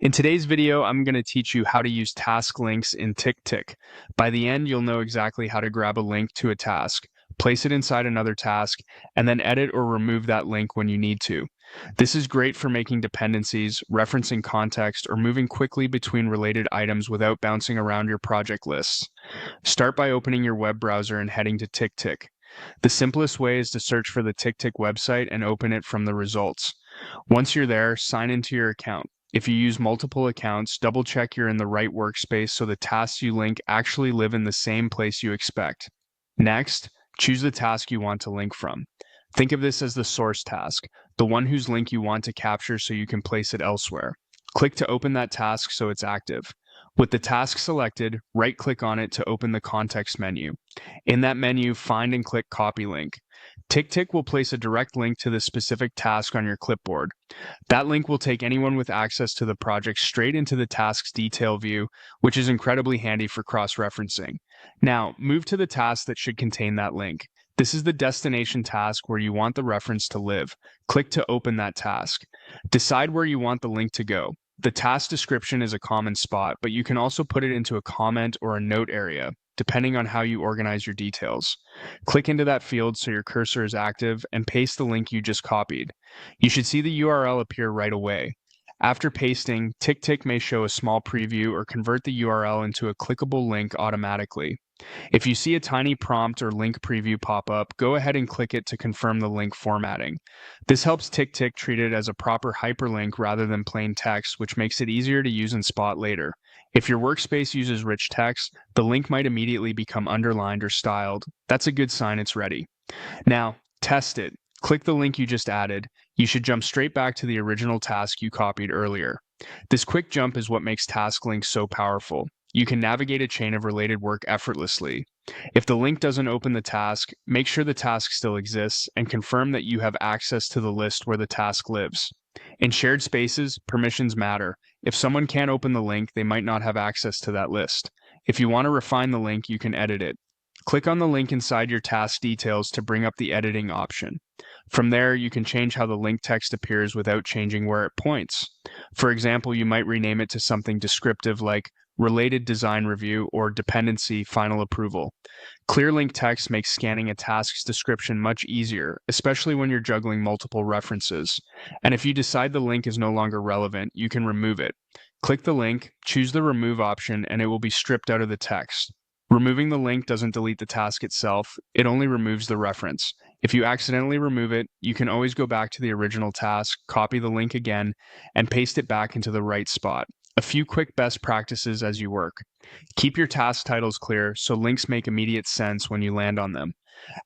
In today's video, I'm going to teach you how to use task links in TickTick. By the end, you'll know exactly how to grab a link to a task, place it inside another task, and then edit or remove that link when you need to. This is great for making dependencies, referencing context, or moving quickly between related items without bouncing around your project lists. Start by opening your web browser and heading to TickTick. The simplest way is to search for the TickTick website and open it from the results. Once you're there, sign into your account. If you use multiple accounts, double check you're in the right workspace so the tasks you link actually live in the same place you expect. Next, choose the task you want to link from. Think of this as the source task, the one whose link you want to capture so you can place it elsewhere. Click to open that task so it's active. With the task selected, right-click on it to open the context menu. In that menu, find and click Copy Link. TickTick will place a direct link to the specific task on your clipboard. That link will take anyone with access to the project straight into the task's detail view, which is incredibly handy for cross-referencing. Now, move to the task that should contain that link. This is the destination task where you want the reference to live. Click to open that task. Decide where you want the link to go. The task description is a common spot, but you can also put it into a comment or a note area, depending on how you organize your details. Click into that field so your cursor is active and paste the link you just copied. You should see the URL appear right away. After pasting, TickTick may show a small preview or convert the URL into a clickable link automatically. If you see a tiny prompt or link preview pop up, go ahead and click it to confirm the link formatting. This helps TickTick treat it as a proper hyperlink rather than plain text, which makes it easier to use and spot later. If your workspace uses rich text, the link might immediately become underlined or styled. That's a good sign it's ready. Now, test it. Click the link you just added. You should jump straight back to the original task you copied earlier. This quick jump is what makes task links so powerful. You can navigate a chain of related work effortlessly. If the link doesn't open the task, make sure the task still exists and confirm that you have access to the list where the task lives. In shared spaces, permissions matter. If someone can't open the link, they might not have access to that list. If you want to refine the link, you can edit it. Click on the link inside your task details to bring up the editing option. From there, you can change how the link text appears without changing where it points. For example, you might rename it to something descriptive like Related Design Review or Dependency Final Approval. Clear link text makes scanning a task's description much easier, especially when you're juggling multiple references. And if you decide the link is no longer relevant, you can remove it. Click the link, choose the Remove option, and it will be stripped out of the text. Removing the link doesn't delete the task itself, it only removes the reference. If you accidentally remove it, you can always go back to the original task, copy the link again, and paste it back into the right spot. A few quick best practices as you work. Keep your task titles clear so links make immediate sense when you land on them.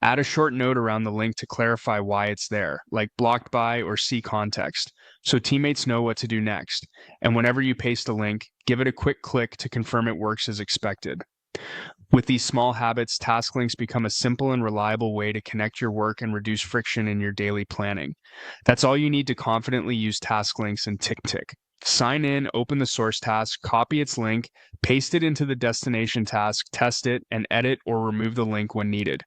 Add a short note around the link to clarify why it's there, like blocked by or see context, so teammates know what to do next. And whenever you paste a link, give it a quick click to confirm it works as expected. With these small habits, task links become a simple and reliable way to connect your work and reduce friction in your daily planning. That's all you need to confidently use task links in TickTick. Sign in, open the source task, copy its link, paste it into the destination task, test it, and edit or remove the link when needed.